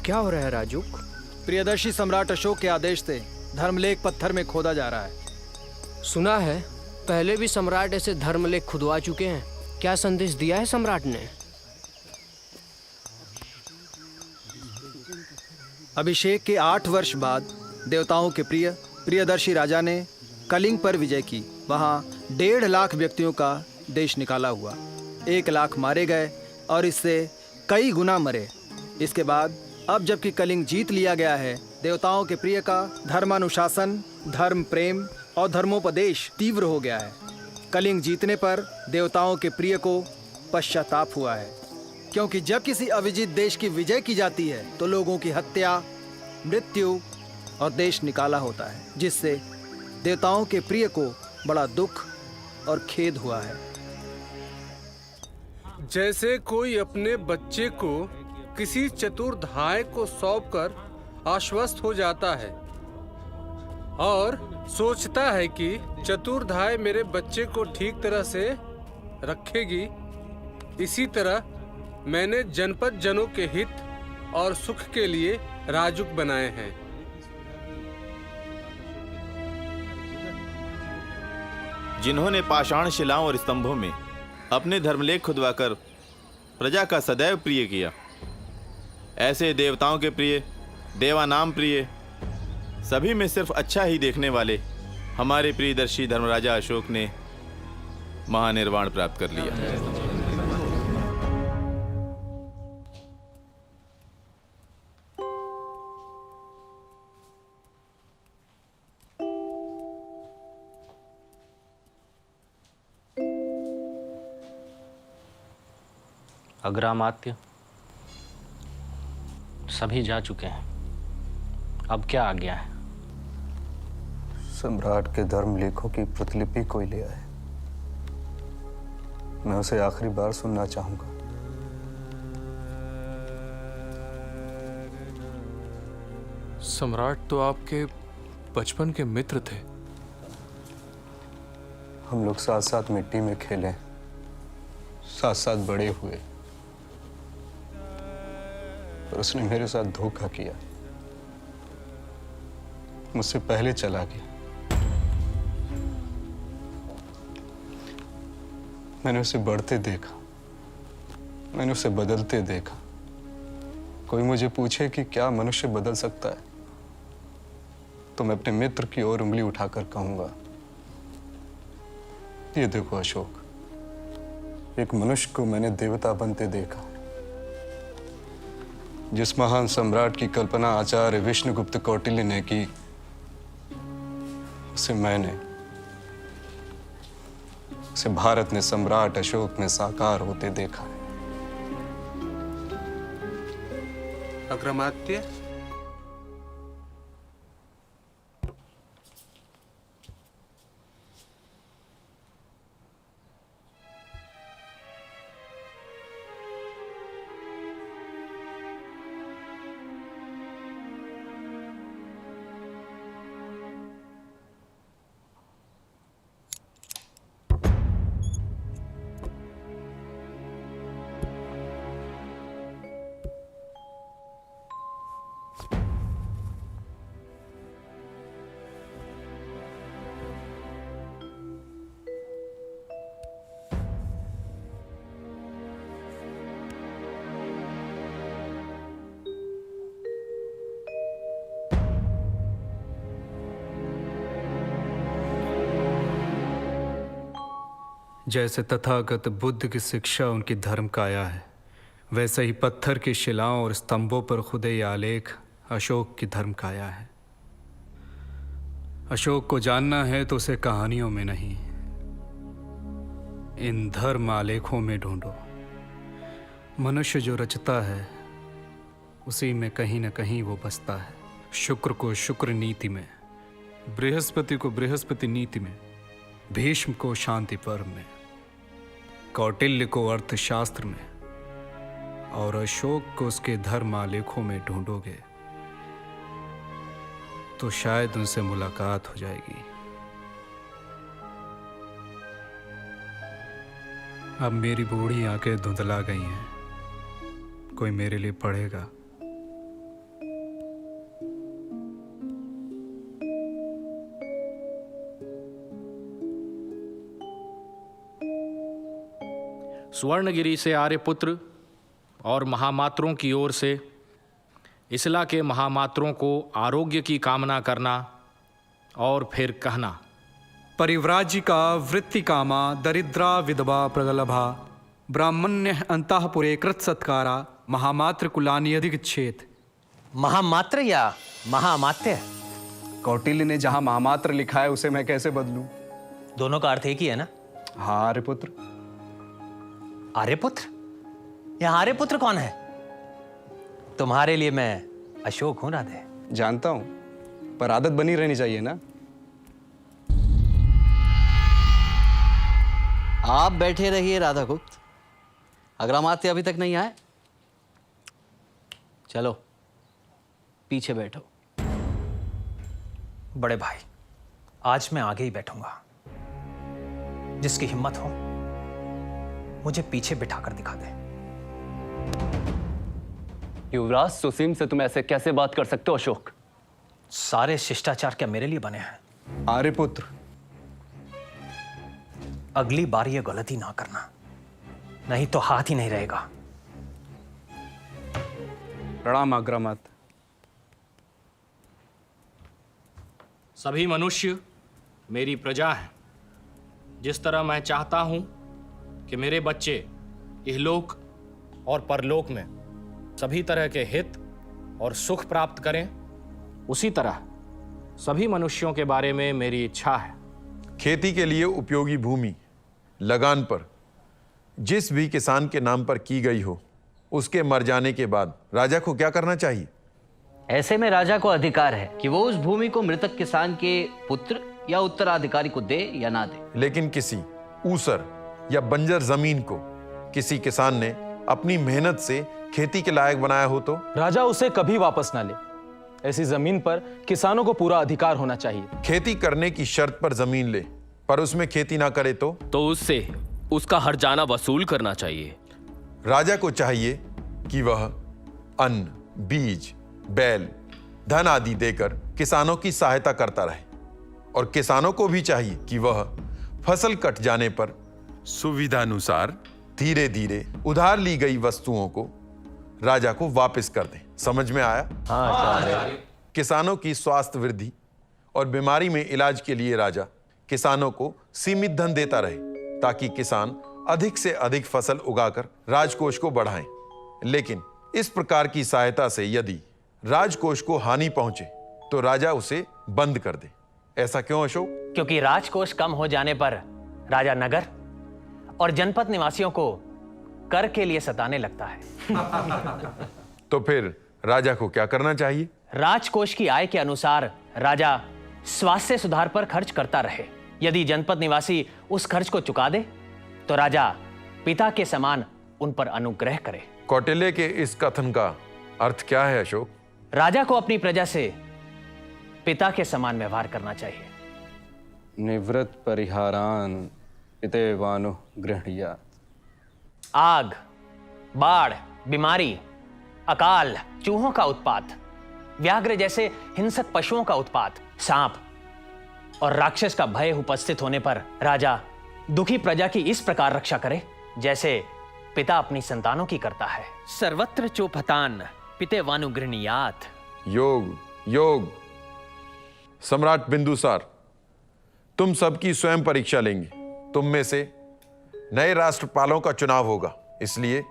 क्या हो रहा है राजू? प्रियदर्शी सम्राट अशोक के आदेश से धर्मलेख पत्थर में खोदा जा रहा है। सुना है पहले भी सम्राट ऐसे धर्मलेख खुदवा चुके हैं। क्या संदेश दिया है सम्राट ने? अभिषेक के 8 वर्ष बाद देवताओं के प्रियदर्शी राजा ने कलिंग पर विजय की। वहां 1.5 लाख व्यक्तियों का देश निकाला हुआ। 1 लाख मारे गए और इससे कई गुना मरे। इसके बाद अब जबकि कलिंग जीत लिया गया है, देवताओं के प्रिय का धर्मानुशासन, धर्म प्रेम और धर्मोपदेश तीव्र हो गया है। कलिंग जीतने पर देवताओं के प्रिय को पश्चाताप हुआ है, क्योंकि जब किसी अविजित देश की विजय की जाती है तो लोगों की हत्या, मृत्यु और देश निकाला होता है, जिससे देवताओं के प्रिय को बड़ा दुख और खेद हुआ है। जैसे कोई अपने बच्चे को किसी चतुर्धाय को सौंपकर आश्वस्त हो जाता है और सोचता है कि चतुर्धाय मेरे बच्चे को ठीक तरह से रखेगी, इसी तरह मैंने जनपद जनों के हित और सुख के लिए राजुक बनाए हैं। जिन्होंने पाषाण शिलाओं और स्तंभों में अपने धर्मलेख खुदवाकर प्रजा का सदैव प्रिय किया, ऐसे देवताओं के प्रिय, देवानाम प्रिय, सभी में सिर्फ अच्छा ही देखने वाले हमारे प्रियदर्शी धर्मराजा अशोक ने महानिर्वाण प्राप्त कर लिया। अग्रामात्य सभी जा चुके हैं, अब क्या आ गया है? सम्राट के धर्म लेखों की प्रतिलिपि कोई ले आए। मैं उसे आखिरी बार सुनना चाहूंगा। सम्राट तो आपके बचपन के मित्र थे। हम लोग साथ साथ मिट्टी में खेले, साथ साथ बड़े हुए, पर उसने मेरे साथ धोखा किया, मुझसे पहले चला गया। मैंने उसे बढ़ते देखा, मैंने उसे बदलते देखा। कोई मुझे पूछे कि क्या मनुष्य बदल सकता है, तो मैं अपने मित्र की ओर उंगली उठाकर कहूंगा, ये देखो अशोक, एक मनुष्य को मैंने देवता बनते देखा। जिस महान सम्राट की कल्पना आचार्य विष्णुगुप्त कौटिल्य ने की, उसे भारत ने सम्राट अशोक में साकार होते देखा है। अग्रमात्य, जैसे तथागत बुद्ध की शिक्षा उनकी धर्म काया है, वैसे ही पत्थर की शिलाओं और स्तंभों पर खुदे ये आलेख अशोक की धर्म काया है। अशोक को जानना है तो उसे कहानियों में नहीं, इन धर्म आलेखों में ढूंढो। मनुष्य जो रचता है उसी में कहीं न कहीं वो बसता है। शुक्र को शुक्र नीति में, बृहस्पति को बृहस्पति नीति में, भीष्म को शांति पर्व में, कौटिल्य को अर्थशास्त्र में और अशोक को उसके धर्म आलेखों में ढूंढोगे तो शायद उनसे मुलाकात हो जाएगी। अब मेरी बूढ़ी आंखें धुंधला गई हैं, कोई मेरे लिए पढ़ेगा। स्वर्णगिरी से आर्यपुत्र और महामात्रों की ओर से इसला के महामात्रों को आरोग्य की कामना करना और फिर कहना, परिव्राजिका वृत्ति कामा दरिद्रा विधवा प्रगलभा ब्राह्मण्य अंतःपुरे कृत सत्कारा महामात्र कुलानि अधिगच्छेत। महामात्र या महामात्य? कौटिल्य ने जहां महामात्र लिखा है उसे मैं कैसे बदलूं? दोनों का अर्थ एक ही है ना? हाँ आर्यपुत्र। आर्यपुत्र? यह आर्यपुत्र कौन है? तुम्हारे लिए मैं अशोक हूं राधे। जानता हूं, पर आदत बनी रहनी चाहिए ना। आप बैठे रहिए राधा गुप्त, अग्रमात्य अभी तक नहीं आए। चलो पीछे बैठो। बड़े भाई, आज मैं आगे ही बैठूंगा। जिसकी हिम्मत हो मुझे पीछे बिठाकर दिखा दे। युवराज सुसीम से तुम ऐसे कैसे बात कर सकते हो अशोक? सारे शिष्टाचार क्या मेरे लिए बने हैं? आर्यपुत्र, अगली बार ये गलती ना करना, नहीं तो हाथ ही नहीं रहेगा। प्रणाम अग्रमात्य। सभी मनुष्य मेरी प्रजा हैं। जिस तरह मैं चाहता हूं कि मेरे बच्चे इहलोक और परलोक में सभी तरह के हित और सुख प्राप्त करें, उसी तरह सभी मनुष्यों के बारे में मेरी इच्छा है। खेती के लिए उपयोगी भूमि लगान पर जिस भी किसान के नाम पर की गई हो, उसके मर जाने के बाद राजा को क्या करना चाहिए? ऐसे में राजा को अधिकार है कि वो उस भूमि को मृतक किसान के पुत्र या उत्तराधिकारी को दे या ना दे। लेकिन किसी ऊसर या बंजर जमीन को किसी किसान ने अपनी मेहनत से खेती के लायक बनाया हो तो राजा उसे कभी वापस ना ले। ऐसी जमीन पर किसानों को पूरा अधिकार होना चाहिए। खेती करने की शर्त पर जमीन ले पर उसमें खेती ना करे तो उससे उसका हर्जाना वसूल करना चाहिए। राजा को चाहिए कि वह अन्न, बीज, बैल, धन आदि देकर किसानों की सहायता करता रहे और किसानों को भी चाहिए कि वह फसल कट जाने पर सुविधानुसार धीरे धीरे उधार ली गई वस्तुओं को राजा को वापस कर दें। समझ में आया? हाँ। किसानों की स्वास्थ्य वृद्धि और बीमारी में इलाज के लिए राजा किसानों को सीमित धन देता रहे ताकि किसान अधिक से अधिक फसल उगाकर राजकोष को बढ़ाएं। लेकिन इस प्रकार की सहायता से यदि राजकोष को हानि पहुंचे तो राजा उसे बंद कर दे। ऐसा क्यों अशोक? क्योंकि राजकोष कम हो जाने पर राजा नगर और जनपद निवासियों को कर के लिए सताने लगता है। तो फिर राजा को क्या करना चाहिए? राजकोष की आय के अनुसार राजा स्वास्थ्य सुधार पर खर्च करता रहे। यदि जनपद निवासी उस खर्च को चुका दे तो राजा पिता के समान उन पर अनुग्रह करे। कौटिल्य के इस कथन का अर्थ क्या है अशोक? राजा को अपनी प्रजा से पिता के समान व्यवहार करना चाहिए। निवृत्त परिहारान पितेवानु गृह्णीयात्। आग, बाढ़, बीमारी, अकाल, चूहों का उत्पात, व्याघ्र जैसे हिंसक पशुओं का उत्पात, सांप और राक्षस का भय उपस्थित होने पर राजा दुखी प्रजा की इस प्रकार रक्षा करे जैसे पिता अपनी संतानों की करता है। सर्वत्र चोपतान पितेवानु गृह्णीयात्। योग, योग। सम्राट बिंदुसार, तुम सबकी स्वयं परीक्षा लेंगे। तुम में से नए राष्ट्रपालों का चुनाव होगा। इसलिए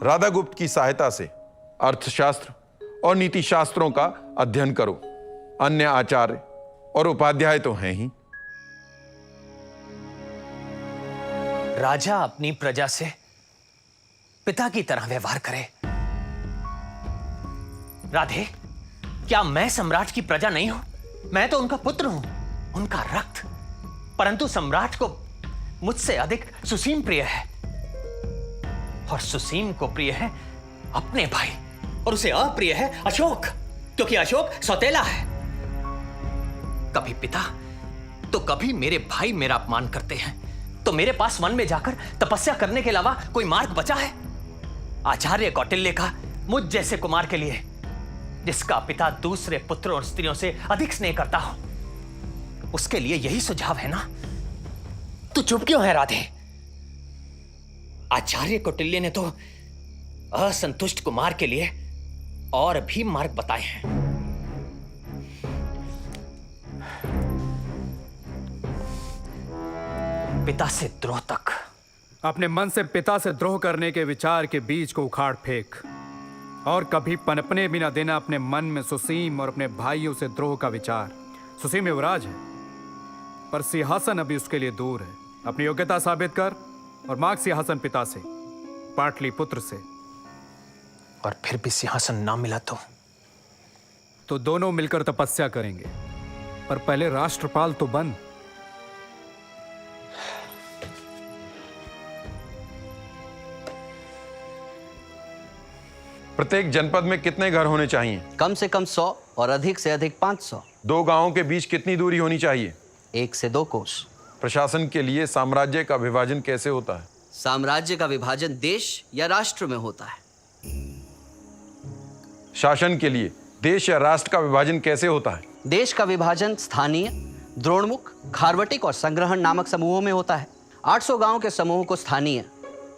राधागुप्त की सहायता से अर्थशास्त्र और नीति शास्त्रों का अध्ययन करो। अन्य आचार्य और उपाध्याय तो हैं ही। राजा अपनी प्रजा से पिता की तरह व्यवहार करे। राधे, क्या मैं सम्राट की प्रजा नहीं हूं? मैं तो उनका पुत्र हूं, उनका रक्त। परंतु सम्राट को मुझसे अधिक सुसीम प्रिय है, और सुसीम को प्रिय है अपने भाई, और उसे अप्रिय है अशोक, क्योंकि अशोक सौतेला है। कभी पिता तो कभी मेरे भाई मेरा अपमान करते हैं, तो मेरे पास वन में जाकर तपस्या करने के अलावा कोई मार्ग बचा है? आचार्य कौटिल्य का मुझ जैसे कुमार के लिए, जिसका पिता दूसरे पुत्रों और स्त्रियों से अधिक स्नेह करता हो, उसके लिए यही सुझाव है ना? तू चुप क्यों है राधे? आचार्य कौटिल्य ने तो असंतुष्ट कुमार के लिए और भी मार्ग बताए हैं। पिता से द्रोह तक। अपने मन से पिता से द्रोह करने के विचार के बीज को उखाड़ फेंक, और कभी पनपने भी ना देना अपने मन में सुसीम और अपने भाइयों से द्रोह का विचार। सुसीम युवराज है, पर सिंहासन अभी उसके लिए दूर है। अपनी योग्यता साबित कर और मांग सिंहासन पिता से, पाटलिपुत्र से। और फिर भी सिंहासन ना मिला तो दोनों मिलकर तपस्या करेंगे, पर पहले राष्ट्रपाल तो बन। प्रत्येक जनपद में कितने घर होने चाहिए? कम से कम 100 और अधिक से अधिक 500। 2 गांवों के बीच कितनी दूरी होनी चाहिए? 1 से 2 कोस। प्रशासन के लिए साम्राज्य का विभाजन कैसे होता है? साम्राज्य का विभाजन देश या राष्ट्र में होता है। शासन के लिए देश या राष्ट्र का विभाजन कैसे होता है? देश का विभाजन स्थानीय, द्रोणमुख, खारवटिक और संग्रहण नामक समूहों में होता है। 800 गांव के समूह को स्थानीय,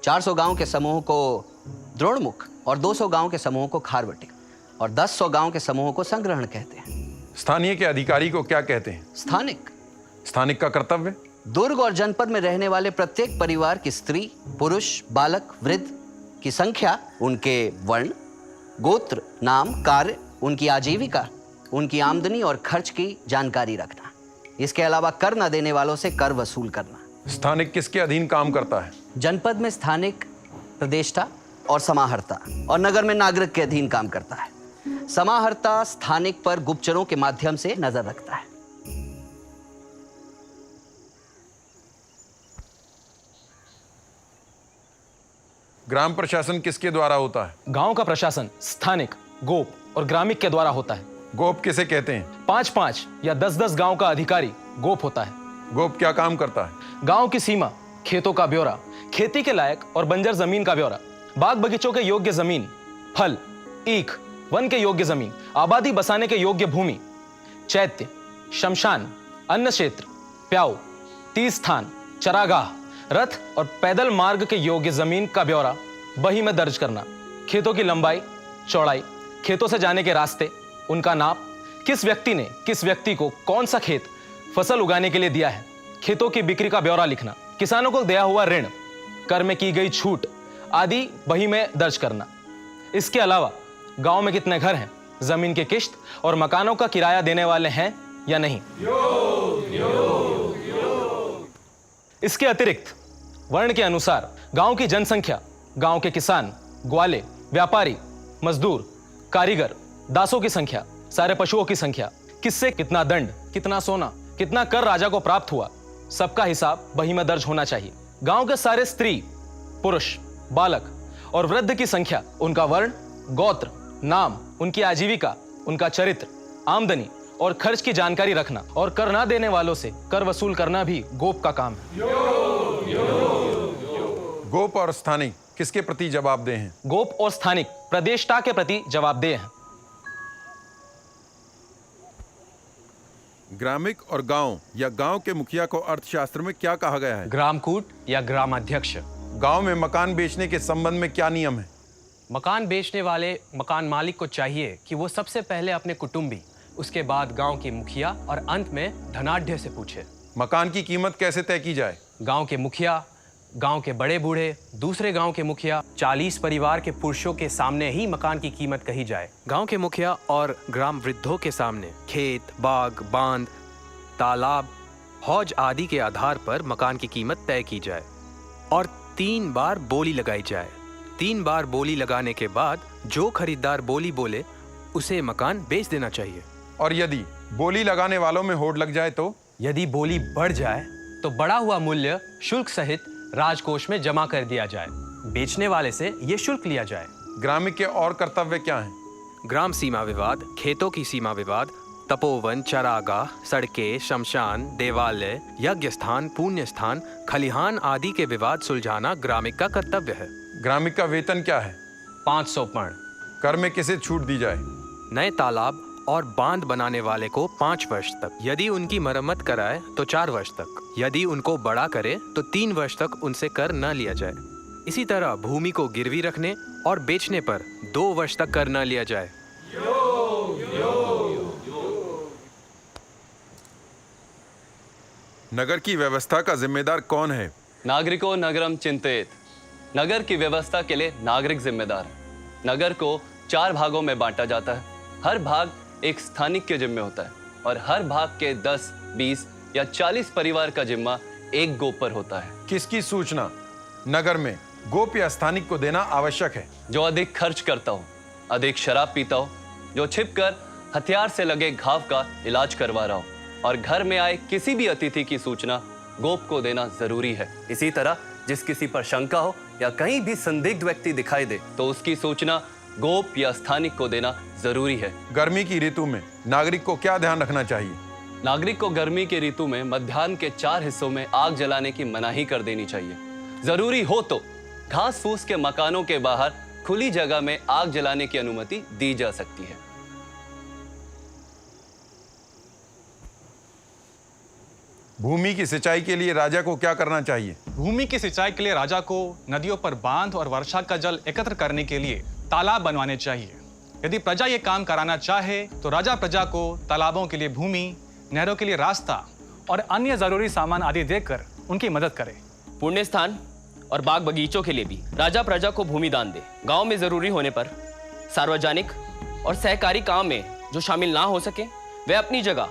400 गांव के समूह को द्रोणमुख और 200 गांव के समूह को खारवटिक और 10 गांव के समूह को संग्रहण कहते हैं। स्थानीय के अधिकारी को क्या कहते हैं? स्थानिक। स्थानिक का कर्तव्य? दुर्ग और जनपद में रहने वाले प्रत्येक परिवार की स्त्री, पुरुष, बालक, वृद्ध की संख्या, उनके वर्ण, गोत्र, नाम, कार्य, उनकी आजीविका, उनकी आमदनी और खर्च की जानकारी रखना। इसके अलावा कर न देने वालों से कर वसूल करना। स्थानिक किसके अधीन काम करता है? जनपद में स्थानिक प्रदेष्टा और समाहर्ता, और नगर में नागरिक के अधीन काम करता है। समाहर्ता स्थानिक पर गुप्तचरों के माध्यम से नजर रखता है। ग्राम प्रशासन किसके द्वारा होता है? गांव का प्रशासन स्थानिक, गोप और ग्रामिक के द्वारा होता है। गोप किसे कहते हैं? 5-5 या 10-10 गांव का अधिकारी गोप होता है। गोप क्या काम करता है? गांव की सीमा, खेतों का ब्यौरा, खेती के लायक और बंजर जमीन का ब्यौरा, बाग बगीचों के योग्य जमीन, फल, ईख, वन के योग्य जमीन, आबादी बसाने के योग्य भूमि, चैत्य, शमशान, अन्न क्षेत्र, प्याऊ, तीर्थ स्थान, चरागाह, रथ और पैदल मार्ग के योग्य जमीन का ब्यौरा बही में दर्ज करना। खेतों की लंबाई, चौड़ाई, खेतों से जाने के रास्ते, उनका नाप, किस व्यक्ति ने किस व्यक्ति को कौन सा खेत फसल उगाने के लिए दिया है, खेतों की बिक्री का ब्यौरा लिखना, किसानों को दिया हुआ ऋण, कर में की गई छूट आदि बही में दर्ज करना। इसके अलावा गांव में कितने घर हैं, जमीन की किश्त और मकानों का किराया देने वाले हैं या नहीं। इसके अतिरिक्त वर्ण के अनुसार गांव की जनसंख्या, गांव के किसान, ग्वाले, व्यापारी, मजदूर, कारीगर, दासों की संख्या, सारे पशुओं की संख्या, किससे कितना दंड, कितना सोना, कितना कर राजा को प्राप्त हुआ, सबका हिसाब बही में दर्ज होना चाहिए। गांव के सारे स्त्री, पुरुष, बालक और वृद्ध की संख्या, उनका वर्ण, गोत्र, नाम, उनकी आजीविका, उनका चरित्र, आमदनी और खर्च की जानकारी रखना, और कर ना देने वालों से कर वसूल करना भी गोप का काम है। गोप और स्थानिक किसके प्रति जवाबदेह हैं? गोप और स्थानिक प्रदेष्टा के प्रति जवाबदेह हैं। ग्रामिक और गांव या गांव के मुखिया को अर्थशास्त्र में क्या कहा गया है? ग्रामकूट या ग्रामाध्यक्ष। गांव में मकान बेचने के संबंध में क्या नियम है? मकान बेचने वाले मकान मालिक को चाहिए कि वो सबसे पहले अपने कुटुंबी, उसके बाद गांव की मुखिया और अंत में धनाढ्य से पूछे। मकान की कीमत कैसे तय की जाए? गांव के मुखिया गांव के बड़े बूढ़े, दूसरे गांव के मुखिया, 40 परिवार के पुरुषों के सामने ही मकान की कीमत कही जाए। गांव के मुखिया और ग्राम वृद्धों के सामने खेत, बाग, बांध, तालाब, हौज आदि के आधार पर मकान की कीमत तय की जाए और 3 बार बोली लगाई जाए। 3 बार बोली लगाने के बाद जो खरीदार बोली बोले उसे मकान बेच देना चाहिए। और यदि बोली लगाने वालों में होड़ लग जाए तो? यदि बोली बढ़ जाए तो बढ़ा हुआ मूल्य शुल्क सहित राजकोष में जमा कर दिया जाए। बेचने वाले से यह शुल्क लिया जाए। ग्राम्य के और कर्तव्य क्या हैं? ग्राम सीमा विवाद, खेतों की सीमा विवाद, तपोवन, चरागाह, सड़कें, शमशान, देवालय, यज्ञ स्थान, पुण्य स्थान, खलिहान आदि के विवाद सुलझाना ग्रामिक का कर्तव्य है। ग्रामिक का वेतन क्या है? 500 पर्ण। कर में किसे छूट दी जाए? नए तालाब और बांध बनाने वाले को 5 वर्ष तक, यदि उनकी मरम्मत कराए तो 4 वर्ष तक, यदि उनको बड़ा करे तो 3 वर्ष तक उनसे कर न लिया जाए। इसी तरह भूमि को गिरवी रखने और बेचने पर 2 वर्ष तक कर न लिया जाए। नगर की व्यवस्था का जिम्मेदार कौन है? नागरिको नगरम चिंतित। नगर की व्यवस्था के लिए नागरिक जिम्मेदार है। नगर को 4 भागों में बांटा जाता है। हर भाग एक स्थानिक के जिम्मे होता है और हर भाग के 10, 20 या 40 परिवार का जिम्मा एक गोप पर होता है। किसकी सूचना नगर में गोप या स्थानिक को देना आवश्यक है? जो अधिक खर्च करता हो, अधिक शराब पीता हो, जो छिपकर हथियार से लगे घाव का इलाज करवा रहा हो और घर में आए किसी भी अतिथि की सूचना गोप को देना जरूरी है। इसी तरह जिस किसी पर शंका हो या कहीं भी संदिग्ध व्यक्ति दिखाई दे तो उसकी सूचना गोप या स्थानिक को देना जरूरी है। गर्मी की ऋतु में नागरिक को क्या ध्यान रखना चाहिए? नागरिक को गर्मी के ऋतु में मध्याह्न के 4 हिस्सों में आग जलाने की मनाही कर देनी चाहिए। जरूरी हो तो घास फूस के मकानों के बाहर खुली जगह में आग जलाने की अनुमति दी जा सकती है। भूमि की सिंचाई के लिए राजा को क्या करना चाहिए? भूमि की सिंचाई के लिए राजा को नदियों पर बांध और वर्षा का जल एकत्र करने के लिए तालाब बनवाने चाहिए। यदि प्रजा ये काम कराना चाहे तो राजा प्रजा को तालाबों के लिए भूमि, नहरों के लिए रास्ता और अन्य जरूरी सामान आदि देकर उनकी मदद करे। पुण्य स्थान और बाग बगीचों के लिए भी राजा प्रजा को भूमि दान दे। गांव में जरूरी होने पर सार्वजनिक और सहकारी काम में जो शामिल ना हो सके वे अपनी जगह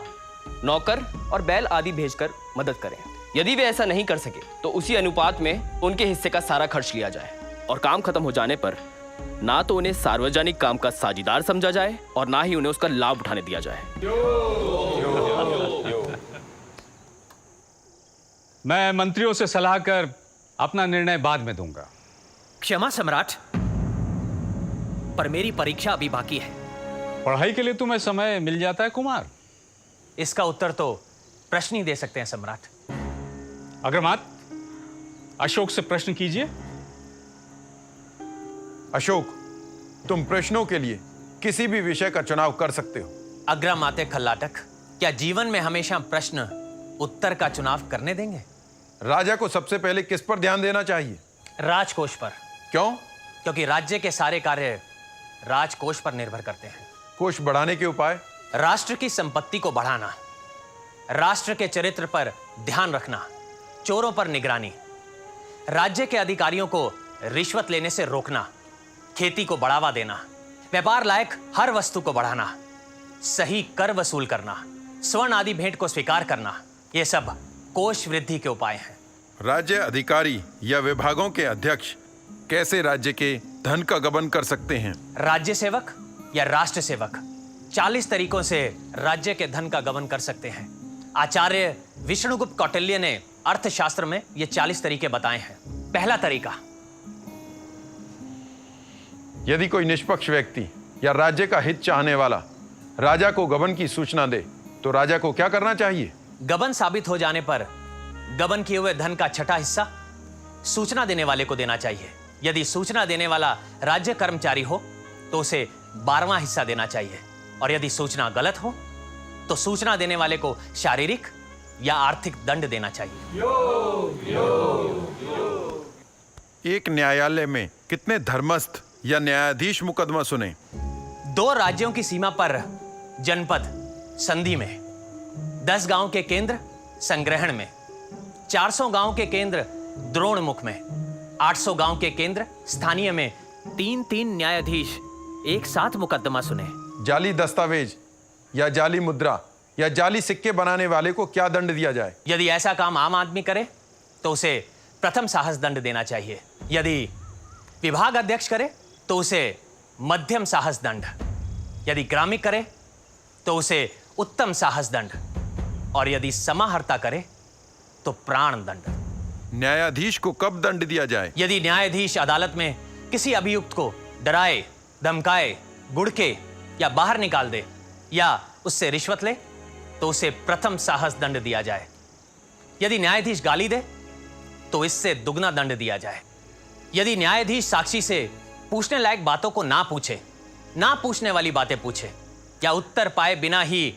नौकर और बैल आदि भेजकर मदद करें। यदि वे ऐसा नहीं कर सके तो उसी अनुपात में उनके हिस्से का सारा खर्च लिया जाए और काम खत्म हो जाने पर ना तो उन्हें सार्वजनिक काम का साझीदार समझा जाए और ना ही उन्हें उसका लाभ उठाने दिया जाए। मैं मंत्रियों से सलाह कर अपना निर्णय बाद में दूंगा। क्षमा सम्राट, पर मेरी परीक्षा अभी बाकी है। पढ़ाई के लिए तुम्हें समय मिल जाता है कुमार? इसका उत्तर तो प्रश्न ही दे सकते हैं सम्राट। अग्रमात, अशोक से प्रश्न कीजिए। अशोक, तुम प्रश्नों के लिए किसी भी विषय का चुनाव कर सकते हो। अग्रमाते खल्लाटक, क्या जीवन में हमेशा प्रश्न उत्तर का चुनाव करने देंगे? राजा को सबसे पहले किस पर ध्यान देना चाहिए? राजकोष पर। क्यों? क्योंकि राज्य के सारे कार्य राजकोष पर निर्भर करते हैं। कोष बढ़ाने के उपाय? राष्ट्र की संपत्ति को बढ़ाना, राष्ट्र के चरित्र पर ध्यान रखना, चोरों पर निगरानी, राज्य के अधिकारियों को रिश्वत लेने से रोकना, खेती को बढ़ावा देना, व्यापार लायक हर वस्तु को बढ़ाना, सही कर वसूल करना, स्वर्ण आदि भेंट को स्वीकार करना, ये सब कोष वृद्धि के उपाय हैं। राज्य अधिकारी या विभागों के अध्यक्ष कैसे राज्य के धन का गबन कर सकते हैं? राज्य सेवक या राष्ट्र सेवक 40 तरीकों से राज्य के धन का गबन कर सकते हैं। आचार्य विष्णुगुप्त कौटिल्य ने अर्थशास्त्र में ये 40 तरीके बताए हैं। पहला तरीका, यदि कोई निष्पक्ष व्यक्ति या राज्य का हित चाहने वाला राजा को गबन की सूचना दे तो राजा को क्या करना चाहिए? गबन साबित हो जाने पर गबन किए हुए धन का 6ठा हिस्सा सूचना देने वाले को देना चाहिए। यदि सूचना देने वाला राज्य कर्मचारी हो तो उसे 12वां हिस्सा देना चाहिए और यदि सूचना गलत हो तो सूचना देने वाले को शारीरिक या आर्थिक दंड देना चाहिए। एक न्यायालय में कितने धर्मस्थ या न्यायाधीश मुकदमा सुने? 2 राज्यों की सीमा पर जनपद संधि में, 10 गांव के केंद्र संग्रहण में, 400 गांव के केंद्र द्रोणमुख में 800 गांव के केंद्र स्थानीय में 3-3 न्यायाधीश एक साथ मुकदमा सुने। जाली दस्तावेज या जाली मुद्रा या जाली सिक्के बनाने वाले को क्या दंड दिया जाए? यदि ऐसा काम आम आदमी करे तो उसे प्रथम साहस दंड देना चाहिए। यदि विभाग अध्यक्ष करे तो उसे मध्यम साहस दंड, यदि ग्रामिक करे तो उसे उत्तम साहस दंड, और यदि समाहर्ता करे तो प्राण दंड। न्यायाधीश को कब दंड दिया जाए? यदि न्यायाधीश अदालत में किसी अभियुक्त को डराए, धमकाए, गुड़के या बाहर निकाल दे या उससे रिश्वत ले तो उसे प्रथम साहस दंड दिया जाए। यदि न्यायाधीश गाली दे तो इससे दुगना दंड दिया जाए। यदि न्यायाधीश साक्षी से पूछने लायक बातों को ना पूछे, ना पूछने वाली बातें पूछे या उत्तर पाए बिना ही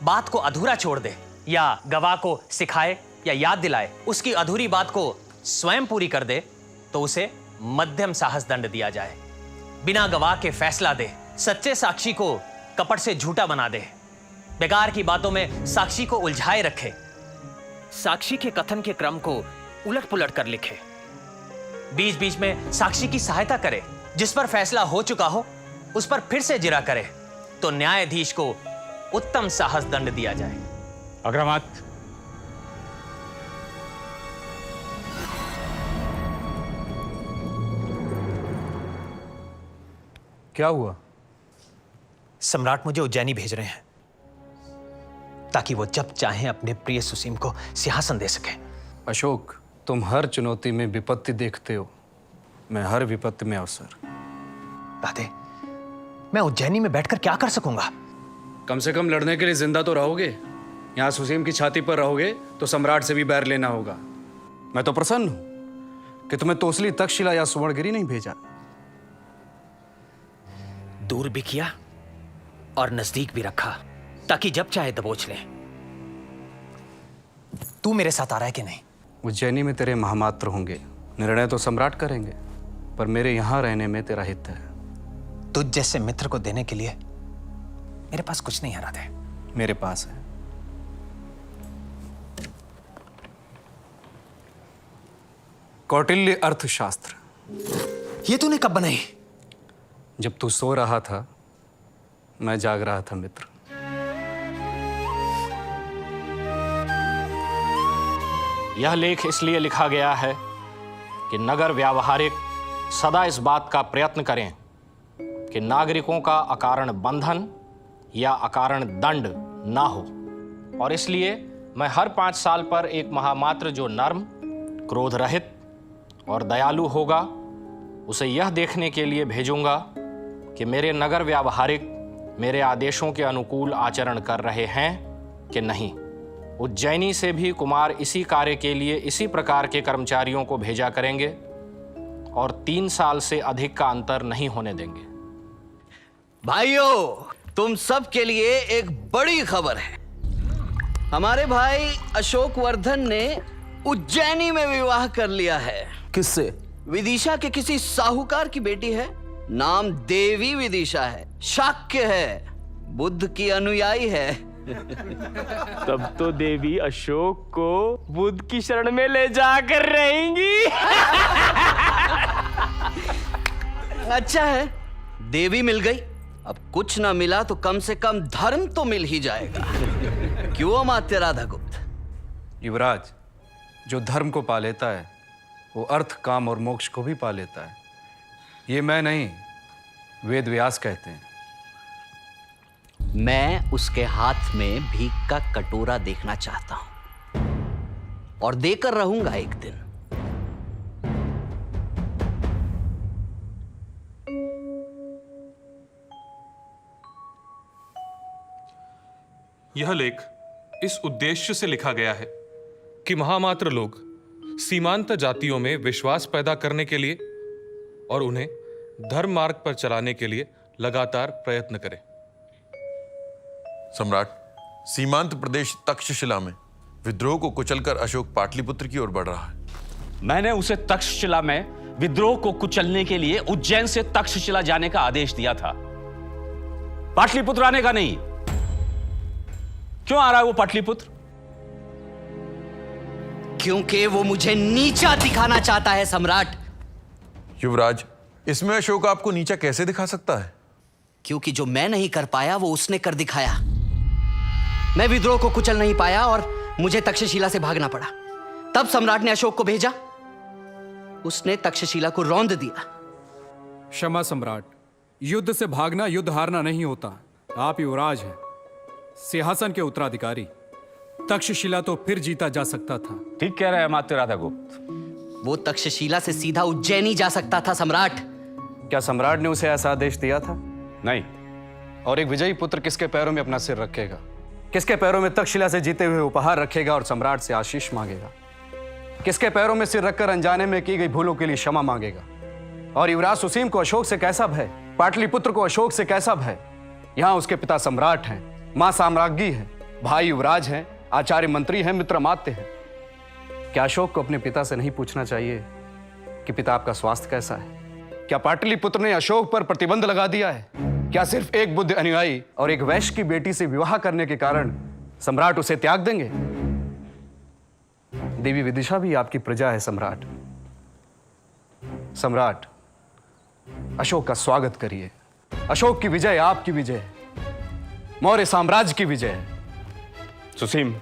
बात को अधूरा छोड़ दे या गवाह को सिखाए या याद दिलाए उसकी अधूरी बात को स्वयं पूरी कर दे तो उसे मध्यम साहस दंड दिया जाए। बिना गवाह के फैसला दे, सच्चे साक्षी को कपट से झूठा बना दे, बेकार की बातों में साक्षी को उलझाए रखे, साक्षी के कथन के क्रम को उलट पुलट कर लिखे, बीच बीच में साक्षी की सहायता करे, जिस पर फैसला हो चुका हो उस पर फिर से जिरा करे तो न्यायाधीश को उत्तम साहस दंड दिया जाए। अग्रमत। क्या हुआ? सम्राट मुझे उज्जैनी भेज रहे हैं ताकि वो जब चाहें अपने प्रिय सुसीम को सिंहासन दे सके। अशोक, तुम हर चुनौती में विपत्ति देखते हो, मैं हर विपत्ति में अवसर। दादे, मैं उज्जैनी में बैठकर क्या कर सकूंगा? कम से कम लड़ने के लिए जिंदा तो रहोगे। यहाँ सुसीम की छाती पर रहोगे तो सम्राट से भी बैर लेना होगा। मैं तो प्रसन्न हूं कि तुम्हें तोसली, तक्षशिला या सुवर्णगिरी नहीं भेजा। दूर भी किया और नजदीक भी रखा ताकि जब चाहे दबोच ले। तू मेरे साथ आ रहा है कि नहीं? उज्जैनी में तेरे महामात्र होंगे, निर्णय तो सम्राट करेंगे, पर मेरे यहां रहने में तेरा हित है। तुझ जैसे मित्र को देने के लिए मेरे पास कुछ नहीं है राधे। मेरे पास है। कौटिल्य अर्थशास्त्र। ये तूने कब बनाई? जब तू सो रहा था मैं जाग रहा था मित्र। यह लेख इसलिए लिखा गया है कि नगर व्यावहारिक सदा इस बात का प्रयत्न करें कि नागरिकों का अकारण बंधन या अकारण दंड ना हो, और इसलिए मैं हर 5 साल पर एक महामात्र जो नर्म, क्रोध रहित और दयालु होगा उसे यह देखने के लिए भेजूंगा कि मेरे नगर व्यावहारिक मेरे आदेशों के अनुकूल आचरण कर रहे हैं कि नहीं। उज्जैनी से भी कुमार इसी कार्य के लिए इसी प्रकार के कर्मचारियों को भेजा करेंगे और 3 साल से अधिक का अंतर नहीं होने देंगे। भाइयों, तुम सब के लिए एक बड़ी खबर है। हमारे भाई अशोक वर्धन ने उज्जैनी में विवाह कर लिया है। किससे? विदिशा के किसी साहूकार की बेटी है, नाम देवी विदिशा है, शाक्य है, बुद्ध की अनुयायी है। तब तो देवी अशोक को बुद्ध की शरण में ले जाकर रहेंगी। अच्छा है, देवी मिल गई, अब कुछ ना मिला तो कम से कम धर्म तो मिल ही जाएगा। क्यों अमात्य राधागुप्त? युवराज, जो धर्म को पा लेता है वो अर्थ, काम और मोक्ष को भी पा लेता है। ये मैं नहीं, वेद व्यास कहते हैं। मैं उसके हाथ में भीख का कटोरा देखना चाहता हूं और देकर रहूंगा एक दिन। यह लेख इस उद्देश्य से लिखा गया है कि महामात्र लोग सीमांत जातियों में विश्वास पैदा करने के लिए और उन्हें धर्म मार्ग पर चलाने के लिए लगातार प्रयत्न करें। सम्राट, सीमांत प्रदेश तक्षशिला में विद्रोह को कुचलकर अशोक पाटलिपुत्र की ओर बढ़ रहा है। मैंने उसे तक्षशिला में विद्रोह को कुचलने के लिए उज्जैन से तक्षशिला जाने का आदेश दिया था, पाटलिपुत्र आने का नहीं। क्यों आ रहा है वो पाटलिपुत्र? क्योंकि वो मुझे नीचा दिखाना चाहता है सम्राट। युवराज, इसमें अशोक आपको नीचा कैसे दिखा सकता है? क्योंकि जो मैं नहीं कर पाया वो उसने कर दिखाया। मैं विद्रोह को कुचल नहीं पाया और मुझे तक्षशिला से भागना पड़ा। तब सम्राट ने अशोक को भेजा। उसने तक्षशिला को रौंद दिया। क्षमा सम्राट, युद्ध से भागना युद्ध हारना नहीं होता। आप युवराज हैं, सिंहासन के उत्तराधिकारी। तक्षशिला तो फिर जीता जा सकता था। ठीक कह रहे हैं अमात्य राधागुप्त। वो तक्षशिला से सीधा उज्जैनी जा सकता था सम्राट। क्या सम्राट ने उसे ऐसा आदेश दिया था? नहीं। और एक विजयी पुत्र किसके पैरों में अपना सिर रखेगा? किसके पैरों में तक्षशिला से जीते हुए उपहार रखेगा और सम्राट से आशीष मांगेगा? किसके पैरों में सिर रखकर अनजाने में की गई भूलों के लिए क्षमा मांगेगा? और युवराज सुसीम को अशोक से कैसा भय? पाटलिपुत्र को अशोक से कैसा भय? यहाँ उसके पिता सम्राट हैं, माँ साम्राज्ञी है, भाई युवराज हैं, आचार्य मंत्री हैं, मित्र अमात्य हैं। क्या अशोक को अपने पिता से नहीं पूछना चाहिए कि पिता आपका स्वास्थ्य कैसा है? क्या पाटलिपुत्र ने अशोक पर प्रतिबंध लगा दिया है? क्या सिर्फ एक बुद्ध अनुयायी और एक वैश्य की बेटी से विवाह करने के कारण सम्राट उसे त्याग देंगे? देवी विदिशा भी आपकी प्रजा है सम्राट। सम्राट, अशोक का स्वागत करिए। अशोक की विजय आपकी विजय है, मौर्य साम्राज्य की विजय है। सुसीम,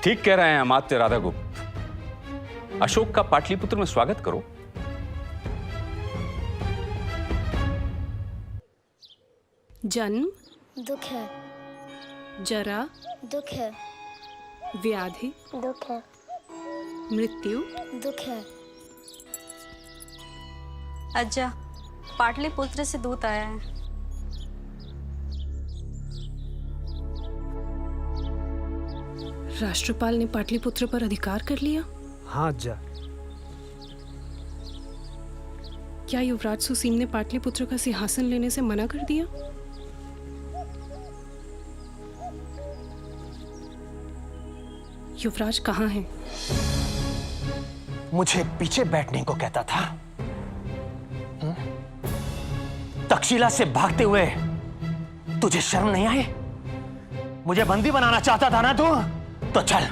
ठीक कह रहे हैं अमात्य राधागुप्त। अशोक का पाटलिपुत्र में स्वागत करो। जन्म दुख है, जरा दुख है, व्याधि दुख है, मृत्यु दुख है। अज्जा, पाटलिपुत्र से दूत आया है। राष्ट्रपाल ने पाटलिपुत्र पर अधिकार कर लिया? हाँ अज्जा। क्या युवराज सुसीम ने पाटलिपुत्र का सिंहासन लेने से मना कर दिया? युवराज कहाँ हैं? मुझे पीछे बैठने को कहता था। तक्षशिला से भागते हुए तुझे शर्म नहीं आई? मुझे बंदी बनाना चाहता था ना तू? तो चल,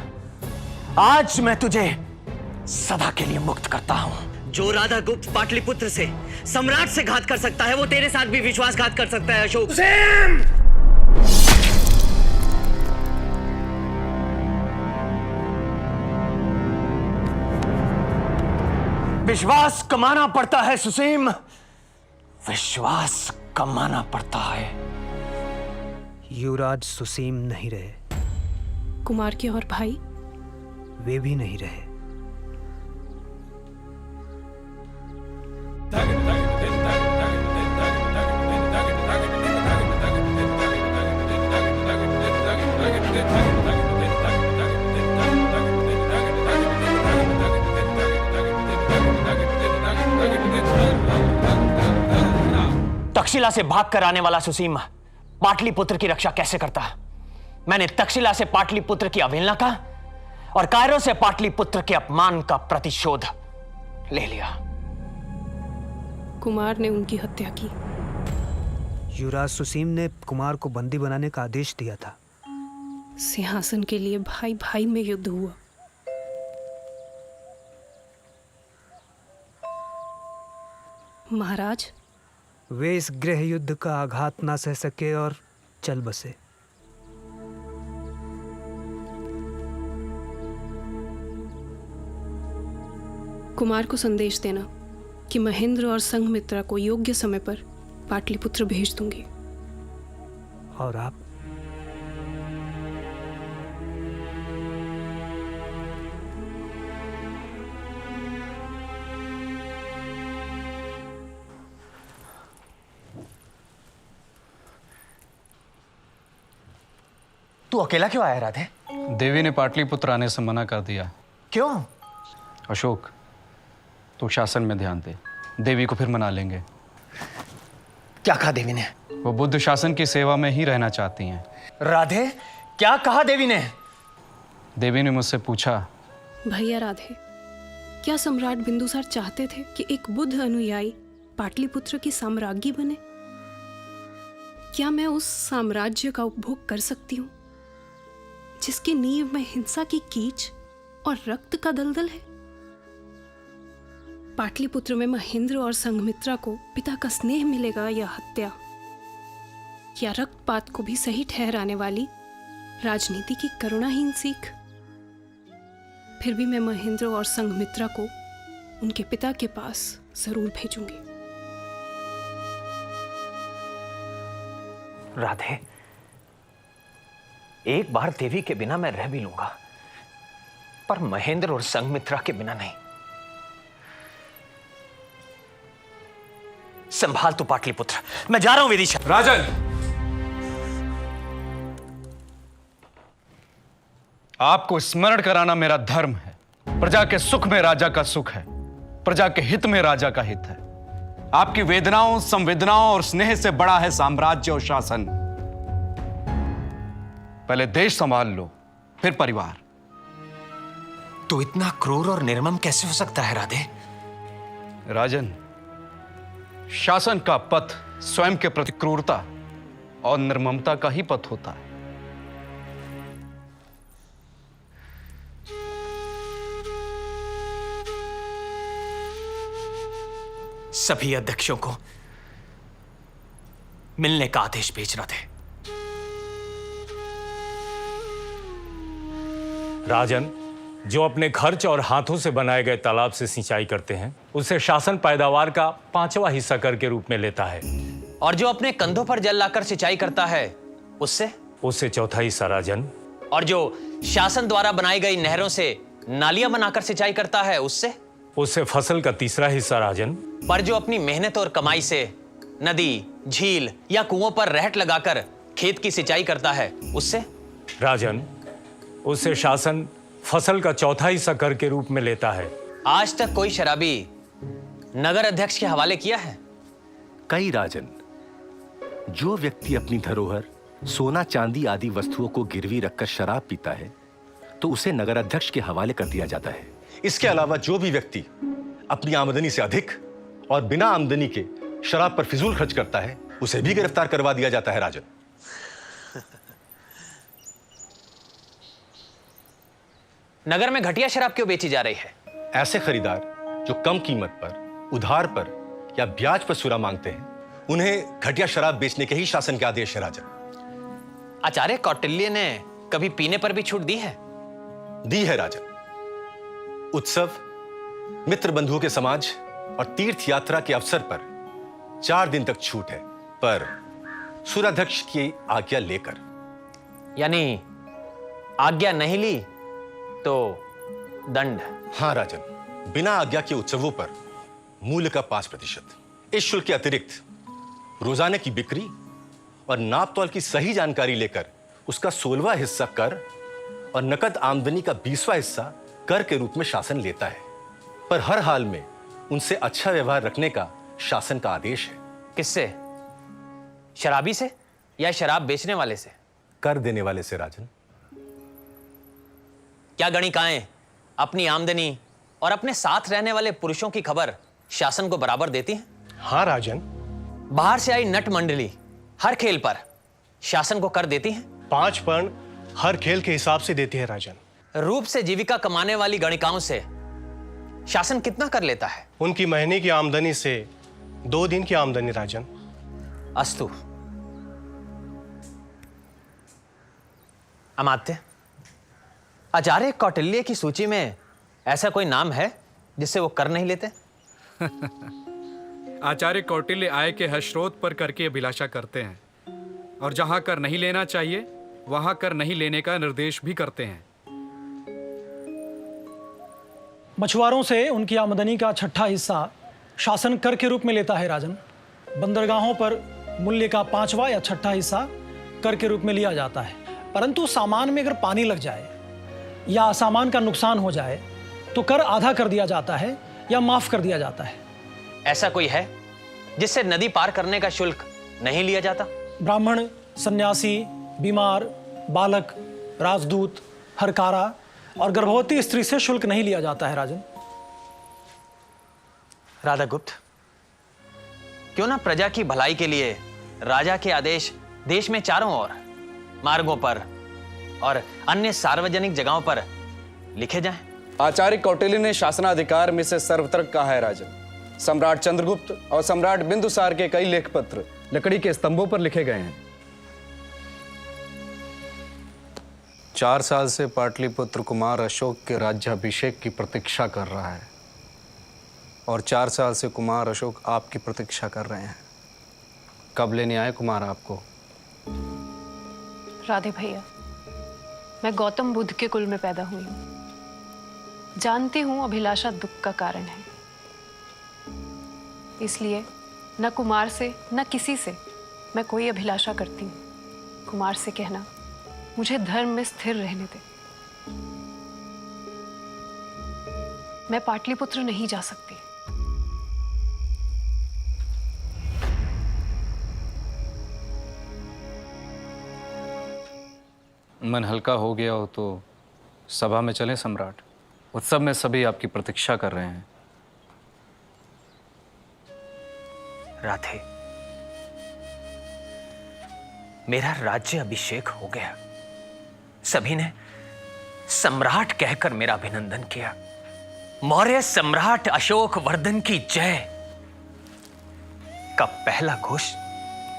आज मैं तुझे सदा के लिए मुक्त करता हूं। जो राधा गुप्त पाटलिपुत्र से, सम्राट से घात कर सकता है, वो तेरे साथ भी विश्वासघात कर सकता है अशोक। विश्वास कमाना पड़ता है सुसीम, विश्वास कमाना पड़ता है। युवराज सुसीम नहीं रहे, कुमार के और भाई? वे भी नहीं रहे। तक्षशिला से भागकर आने वाला सुसीम पाटलिपुत्र की रक्षा कैसे करता? मैंने तक्षशिला से पाटलिपुत्र की अवहेलना का और कायरो से पाटलिपुत्र के अपमान का प्रतिशोध ले लिया। कुमार ने उनकी हत्या की। युवराज सुसीम ने कुमार को बंदी बनाने का आदेश दिया था। सिंहासन के लिए भाई भाई में युद्ध हुआ। महाराज, वे इस गृह युद्ध का आघात ना सह सके और चल बसे। कुमार को संदेश देना कि महेंद्र और संघमित्रा को योग्य समय पर पाटलिपुत्र भेज दूंगी। और आप? तू अकेला क्यों आया राधे? देवी ने पाटलिपुत्र आने से मना कर दिया। क्यों? अशोक, तू शासन में ध्यान दे, देवी को फिर मना लेंगे। क्या कहा देवी ने? वो बुद्ध शासन की सेवा में ही रहना चाहती हैं। राधे, क्या कहा देवी ने? देवी ने मुझसे पूछा। भैया राधे, क्या सम्राट बिंदुसार चाहते थे कि एक बुद्ध अनुयायी पाटलिपुत्र की साम्राज्ञी बने? क्या मैं उस साम्राज्य का उपभोग कर सकती हूँ जिसकी नींव में हिंसा की कीच और रक्त का दलदल है। पाटलिपुत्र में महेंद्र और संघमित्रा को पिता का स्नेह मिलेगा या हत्या, या रक्तपात को भी सही ठहराने वाली राजनीति की करुणाहीन सीख। फिर भी मैं महेंद्र और संघमित्रा को उनके पिता के पास जरूर भेजूंगी। राधे, एक बार देवी के बिना मैं रह भी लूंगा, पर महेंद्र और संघमित्रा के बिना नहीं। संभाल तू पाटलिपुत्र, मैं जा रहा हूं विदिशा। राजन, आपको स्मरण कराना मेरा धर्म है। प्रजा के सुख में राजा का सुख है, प्रजा के हित में राजा का हित है। आपकी वेदनाओं, संवेदनाओं और स्नेह से बड़ा है साम्राज्य और शासन। पहले देश संभाल लो, फिर परिवार। तू इतना क्रूर और निर्मम कैसे हो सकता है राधे? राजन, शासन का पथ स्वयं के प्रति क्रूरता और निर्ममता का ही पथ होता है। सभी अध्यक्षों को मिलने का आदेश भेज रहा थे। राजन, जो अपने खर्च और हाथों से बनाए गए तालाब से सिंचाई करते हैं, उसे शासन पैदावार का 5वां हिस्सा कर के रूप में लेता है। और जो अपने कंधों पर जल लाकर सिंचाई करता है, उससे 4था हिस्सा राजन। और जो शासन द्वारा बनाई गई नहरों से नालियां बनाकर सिंचाई करता है, उससे फसल का 3रा हिस्सा राजन। पर जो अपनी मेहनत और कमाई से नदी, झील या कुओं पर रहट लगाकर खेत की सिंचाई करता है, उससे राजन, उससे शासन फसल का 4था हिस्सा कर के रूप में लेता है। आज तक कोई शराबी नगर अध्यक्ष के हवाले किया है? कई राजन। जो व्यक्ति अपनी धरोहर, सोना चांदी आदि वस्तुओं को गिरवी रखकर शराब पीता है, तो उसे नगर अध्यक्ष के हवाले कर दिया जाता है। इसके अलावा जो भी व्यक्ति अपनी आमदनी से अधिक और बिना आमदनी के शराब पर फिजूल खर्च करता है, उसे भी गिरफ्तार करवा दिया जाता है। राजन, नगर में घटिया शराब क्यों बेची जा रही है? ऐसे खरीदार जो कम कीमत पर, उधार पर या ब्याज पर सुरा मांगते हैं, उन्हें घटिया शराब बेचने के ही शासन के आदेश है। राजन, आचार्य कौटिल्य ने कभी पीने पर भी छूट दी है? दी है राजन। उत्सव, मित्र बंधुओं के समाज और तीर्थ यात्रा के अवसर पर 4 दिन तक छूट है, पर सुराध्यक्ष की आज्ञा लेकर। यानी आज्ञा नहीं ली तो दंड? हाँ राजन, बिना आज्ञा के उत्सवों पर मूल्य का 5%। इस शुल्क के अतिरिक्त रोजाने की बिक्री और नाप तौल की सही जानकारी लेकर उसका 16वां हिस्सा कर और नकद आमदनी का 20वां हिस्सा कर के रूप में शासन लेता है। पर हर हाल में उनसे अच्छा व्यवहार रखने का शासन का आदेश है। किससे? शराबी से या शराब बेचने वाले से? कर देने वाले से। राजन, क्या गणिकाएं अपनी आमदनी और अपने साथ रहने वाले पुरुषों की खबर शासन को बराबर देती हैं? हाँ राजन। बाहर से आई नट मंडली हर खेल पर शासन को कर देती है? 5 पर्ण हर खेल के हिसाब से देती है राजन। रूप से जीविका कमाने वाली गणिकाओं से शासन कितना कर लेता है? उनकी महीने की आमदनी से 2 दिन की आमदनी। राजन, अस्तु। अमात्य, आचार्य कौटिल्य की सूची में ऐसा कोई नाम है जिससे वो कर नहीं लेते? आचार्य कौटिल्य आय के हर स्रोत पर कर की अभिलाषा करते हैं, और जहां कर नहीं लेना चाहिए वहां कर नहीं लेने का निर्देश भी करते हैं। मछुआरों से उनकी आमदनी का 6ठा हिस्सा शासन कर के रूप में लेता है। राजन, बंदरगाहों पर मूल्य का 5वां या 6ठा हिस्सा कर के रूप में लिया जाता है, परंतु सामान में अगर पानी लग जाए या सामान का नुकसान हो जाए तो कर आधा कर दिया जाता है या माफ कर दिया जाता है। ऐसा कोई है जिससे नदी पार करने का शुल्क नहीं लिया जाता? ब्राह्मण, सन्यासी, बीमार, बालक, राजदूत, हरकारा और गर्भवती स्त्री से शुल्क नहीं लिया जाता है। राजन, राधागुप्त, क्यों ना प्रजा की भलाई के लिए राजा के आदेश देश में चारों ओर मार्गों पर और अन्य सार्वजनिक जगहों पर लिखे जाएं? आचार्य कौटिल्य ने शासनाधिकार में से सर्वत्र कहा है राजन। सम्राट चंद्रगुप्त और सम्राट बिंदुसार के कई लेख पत्र लकड़ी के स्तंभों पर लिखे गए हैं। 4 साल से पाटलिपुत्र कुमार अशोक के राज्याभिषेक की प्रतीक्षा कर रहा है और 4 साल से कुमार अशोक आपकी प्रतीक्षा कर रहे हैं। कब लेने आए कुमार आपको? राधे भैया, मैं गौतम बुद्ध के कुल में पैदा हुई हूं। जानती हूं अभिलाषा दुख का कारण है, इसलिए न कुमार से न किसी से मैं कोई अभिलाषा करती हूं। कुमार से कहना मुझे धर्म में स्थिर रहने दे। मैं पाटलिपुत्र नहीं जा सकती। मन हल्का हो गया हो तो सभा में चलें सम्राट। उत्सव में सभी आपकी प्रतीक्षा कर रहे हैं। राधे, मेरा राज्य अभिषेक हो गया। सभी ने सम्राट कहकर मेरा अभिनंदन किया। मौर्य सम्राट अशोक वर्धन की जय का पहला घोष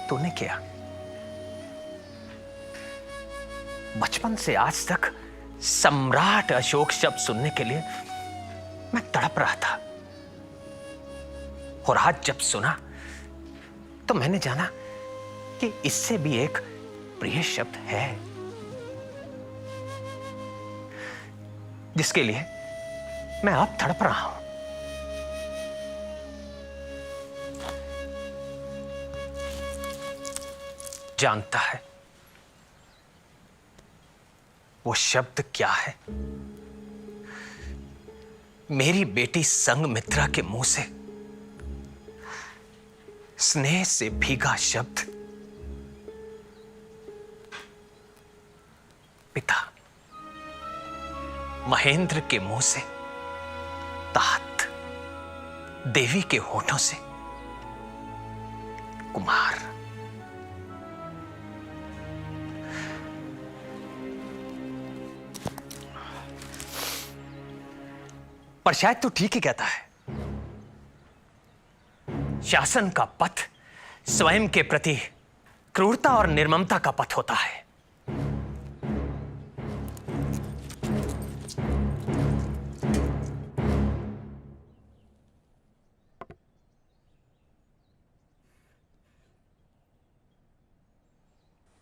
तूने किया। बचपन से आज तक सम्राट अशोक शब्द सुनने के लिए मैं तड़प रहा था, और आज जब सुना तो मैंने जाना कि इससे भी एक प्रिय शब्द है जिसके लिए मैं अब तड़प रहा हूं। जानता है वो शब्द क्या है? मेरी बेटी संघमित्रा के मुंह से स्नेह से भीगा शब्द पिता। महेंद्र के मुंह से तात। देवी के होठों से कुमार। पर शायद तू ठीक ही कहता है। शासन का पथ स्वयं के प्रति क्रूरता और निर्ममता का पथ होता है।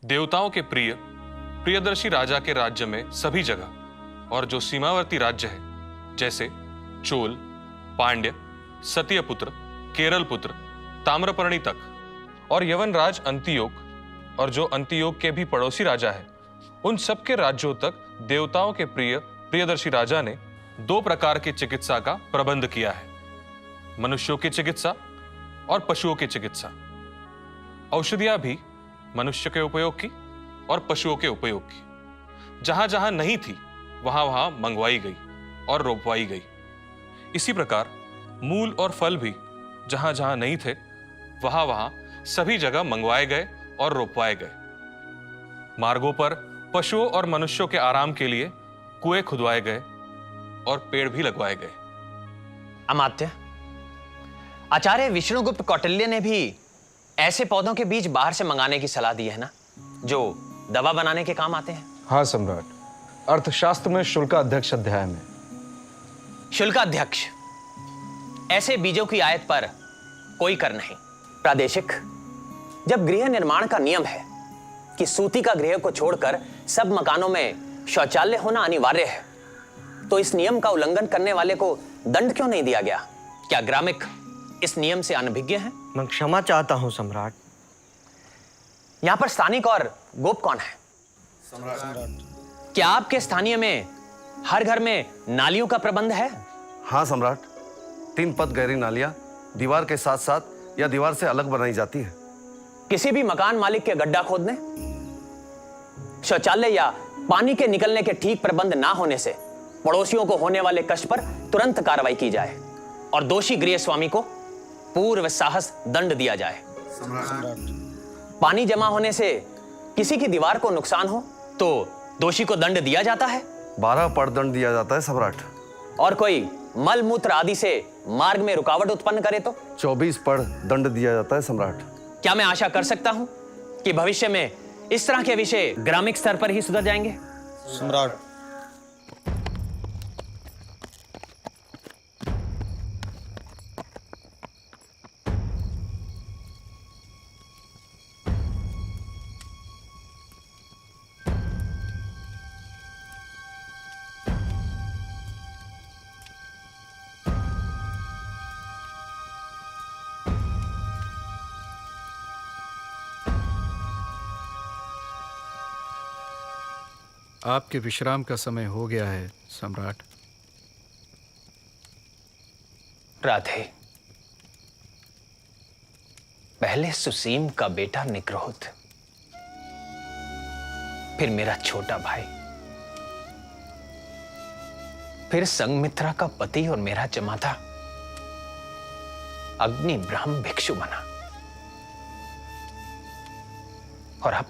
देवताओं के प्रिय प्रियदर्शी राजा के राज्य में सभी जगह और जो सीमावर्ती राज्य है जैसे चोल, पांड्य, सत्यपुत्र, केरलपुत्र, ताम्रपर्णी तक और यवनराज अंतियोक और जो अंतियोक के भी पड़ोसी राजा है, उन सब के राज्यों तक देवताओं के प्रिय प्रियदर्शी राजा ने 2 प्रकार की चिकित्सा का प्रबंध किया है। मनुष्यों की चिकित्सा और पशुओं की चिकित्सा। औषधियां भी मनुष्य के उपयोग की और पशुओं के उपयोग की। जहां जहां नहीं थी वहां वहां मंगवाई गई और रोपवाई गई। इसी प्रकार मूल और फल भी जहां जहां नहीं थे वहां वहां सभी जगह मंगवाए गए और रोपवाए गए। मार्गों पर पशुओं और मनुष्यों के आराम के लिए कुएं खुदवाए गए और पेड़ भी लगवाए गए। अमात्य, आचार्य विष्णुगुप्त कौटिल्य ने भी ऐसे पौधों के बीज बाहर से मंगाने की सलाह दी है ना, जो दवा बनाने के काम आते हैं? हाँ सम्राट। अर्थशास्त्र में शुल्काध्यक्ष अध्याय में। शुल्काध्यक्ष, ऐसे बीजों की आयत पर कोई कर नहीं। प्रादेशिक, जब गृह निर्माण का नियम है कि सूती का गृह को छोड़कर सब मकानों में शौचालय होना अनिवार्य है, तो इस नियम का उल्लंघन करने वाले को दंड क्यों नहीं दिया गया? क्या ग्रामिक इस नियम से अनभिज्ञ हैं? मैं क्षमा चाहता हूं सम्राट। यहां पर स्थानिक और गोप कौन है? सम्राट। क्या आपके स्थानीय में हर घर में नालियों का प्रबंध है? हाँ सम्राट। 3 पद गहरी नालियां दीवार के साथ साथ या दीवार से अलग बनाई जाती है। किसी भी मकान मालिक के गड्ढा खोदने, शौचालय या पानी के निकलने के ठीक प्रबंध ना होने से पड़ोसियों को होने वाले कष्ट पर तुरंत कार्रवाई की जाए और दोषी गृह स्वामी को पूर्व साहस दंड दिया जाए। पानी जमा होने से किसी की दीवार को नुकसान हो तो दोषी को दंड दिया जाता है। 12 पड़ दंड दिया जाता है सम्राट। और कोई मल मूत्र आदि से मार्ग में रुकावट उत्पन्न करे तो 24 पढ़ दंड दिया जाता है सम्राट। क्या मैं आशा कर सकता हूं कि भविष्य में इस तरह के विषय ग्रामीण स्तर पर ही सुधर जाएंगे? सम्राट। आपके विश्राम का समय हो गया है सम्राट। राधे, पहले सुसीम का बेटा निग्रोध, फिर मेरा छोटा भाई, फिर संगमित्रा का पति और मेरा जमाता अग्नि ब्रह्म भिक्षु बना, और अब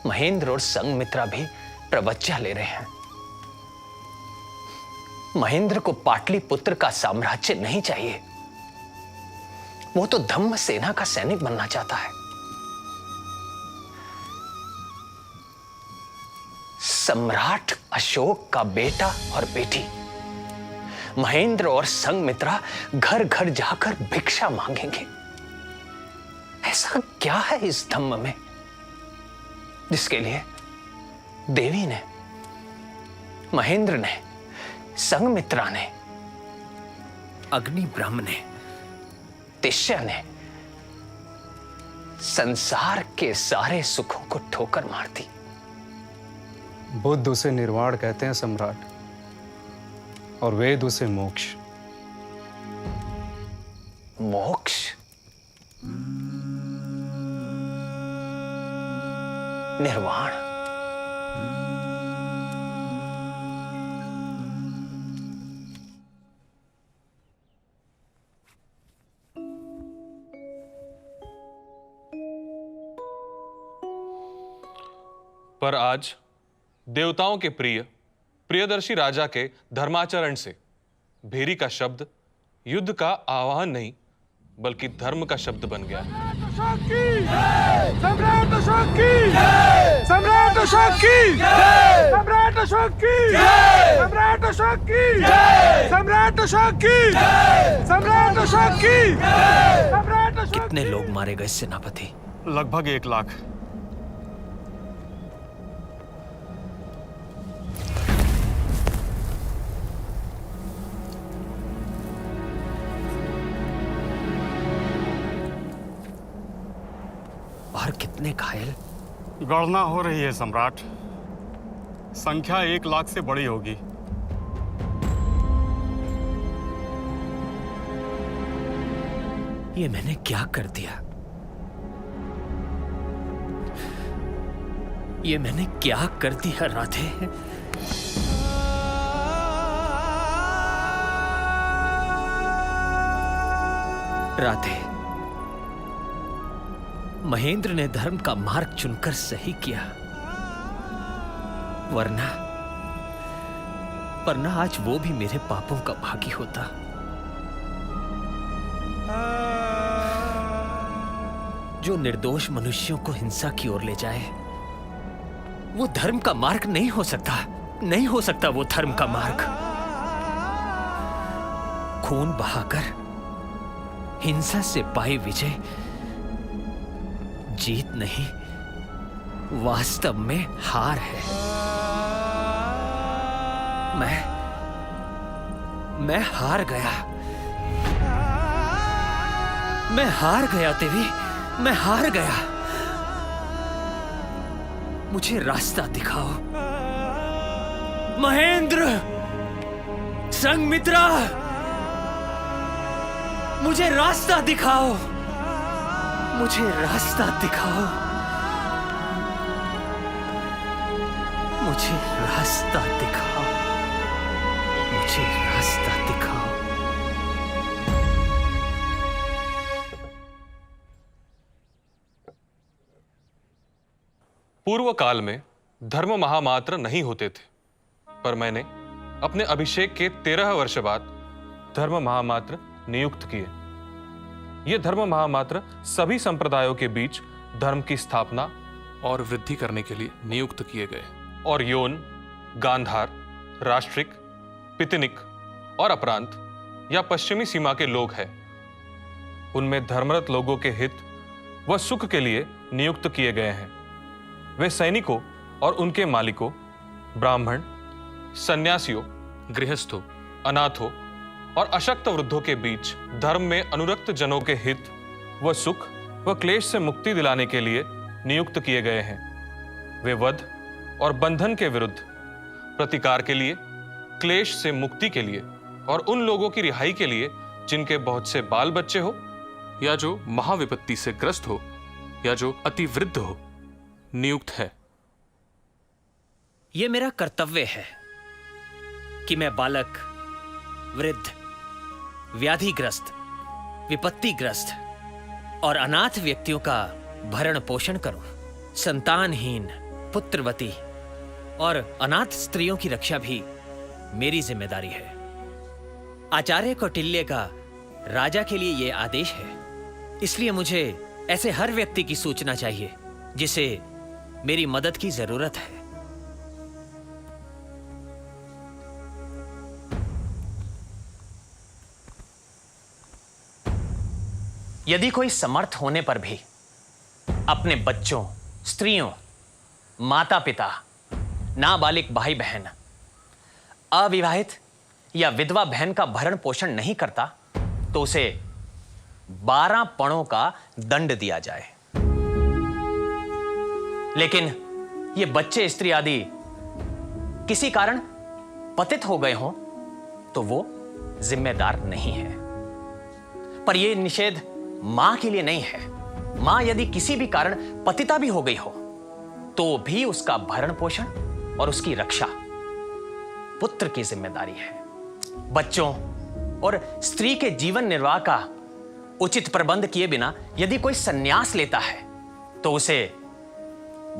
महेंद्र और संगमित्रा भी प्रवज्ञा ले रहे हैं। महेंद्र को पाटलिपुत्र का साम्राज्य नहीं चाहिए, वो तो धम्म सेना का सैनिक बनना चाहता है। सम्राट अशोक का बेटा और बेटी महेंद्र और संगमित्रा घर घर जाकर भिक्षा मांगेंगे। ऐसा क्या है इस धम्म में जिसके लिए देवी ने, महेंद्र ने, संगमित्रा ने, अग्नि ब्रह्म ने, तिष्य ने संसार के सारे सुखों को ठोकर मार दी? बुद्ध उसे निर्वाण कहते हैं सम्राट, और वेद उसे मोक्ष। मोक्ष? निर्वाण? पर आज देवताओं के प्रियदर्शी राजा के धर्माचरण से भेरी का शब्द युद्ध का आह्वान नहीं बल्कि धर्म का शब्द बन गया। सम्राट अशोक की! सम्राट अशोक की! सम्राट अशोक की! सम्राट अशोक की! सम्राट अशोक की! सम्राट अशोक की! सम्राट अशोक। कितने लोग मारे गए सेनापति? लगभग 1 लाख। और कितने घायल? गणना हो रही है सम्राट, संख्या 1 लाख से बड़ी होगी। ये मैंने क्या कर दिया? ये मैंने क्या कर दिया राधे? राधे, महेंद्र ने धर्म का मार्ग चुनकर सही किया, वरना आज वो भी मेरे पापों का भागी होता। जो निर्दोष मनुष्यों को हिंसा की ओर ले जाए वो धर्म का मार्ग नहीं हो सकता, नहीं हो सकता वो धर्म का मार्ग। खून बहाकर हिंसा से पाई विजय जीत नहीं, वास्तव में हार है। मैं हार गया। मैं हार गया देवी, मैं हार गया। मुझे रास्ता दिखाओ। महेंद्र, संगमित्रा, मुझे रास्ता दिखाओ। मुझे रास्ता दिखाओ। मुझे रास्ता दिखाओ। मुझे रास्ता दिखाओ। पूर्व काल में धर्म महामात्र नहीं होते थे, पर मैंने अपने अभिषेक के 13 वर्ष बाद धर्म महामात्र नियुक्त किए। ये धर्म महामात्र सभी संप्रदायों के बीच धर्म की स्थापना और वृद्धि करने के लिए नियुक्त किए गए। और योन, गांधार, राष्ट्रिक, पितनिक और अपरांत या पश्चिमी सीमा के लोग हैं, उनमें धर्मरत लोगों के हित व सुख के लिए नियुक्त किए गए हैं। वे सैनिकों और उनके मालिकों, ब्राह्मण, सन्यासियों, गृहस्थों, अनाथों और अशक्त वृद्धों के बीच धर्म में अनुरक्त जनों के हित व सुख व क्लेश से मुक्ति दिलाने के लिए नियुक्त किए गए हैं। वे वध और बंधन के विरुद्ध प्रतिकार के लिए, क्लेश से मुक्ति के लिए और उन लोगों की रिहाई के लिए जिनके बहुत से बाल बच्चे हो या जो महाविपत्ति से ग्रस्त हो या जो अति वृद्ध हो, नियुक्त है। यह मेरा कर्तव्य है कि मैं बालक, वृद्ध, व्याधिग्रस्त, विपत्तिग्रस्त और अनाथ व्यक्तियों का भरण पोषण करूं। संतानहीन, पुत्रवती और अनाथ स्त्रियों की रक्षा भी मेरी जिम्मेदारी है। आचार्य कौटिल्य का राजा के लिए यह आदेश है, इसलिए मुझे ऐसे हर व्यक्ति की सूचना चाहिए जिसे मेरी मदद की जरूरत है। यदि कोई समर्थ होने पर भी अपने बच्चों, स्त्रियों, माता पिता, नाबालिग भाई बहन, अविवाहित या विधवा बहन का भरण पोषण नहीं करता तो उसे 12 पणों का दंड दिया जाए। लेकिन ये बच्चे, स्त्री आदि किसी कारण पतित हो गए हों तो वो जिम्मेदार नहीं है। पर यह निषेध मां के लिए नहीं है। मां यदि किसी भी कारण पतिता भी हो गई हो तो भी उसका भरण पोषण और उसकी रक्षा पुत्र की जिम्मेदारी है। बच्चों और स्त्री के जीवन निर्वाह का उचित प्रबंध किए बिना यदि कोई संन्यास लेता है तो उसे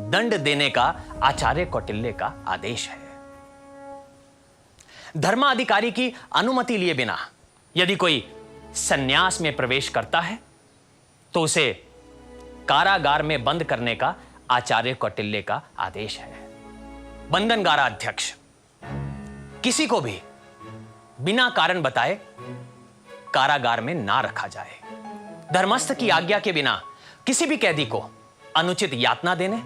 दंड देने का आचार्य कौटिल्य का आदेश है। धर्माधिकारी की अनुमति लिए बिना यदि कोई संन्यास में प्रवेश करता है तो उसे कारागार में बंद करने का आचार्य कौटिल्य का आदेश है। बंधनगाराध्यक्ष किसी को भी बिना कारण बताए कारागार में ना रखा जाए। धर्मस्थ की आज्ञा के बिना किसी भी कैदी को अनुचित यातना देने,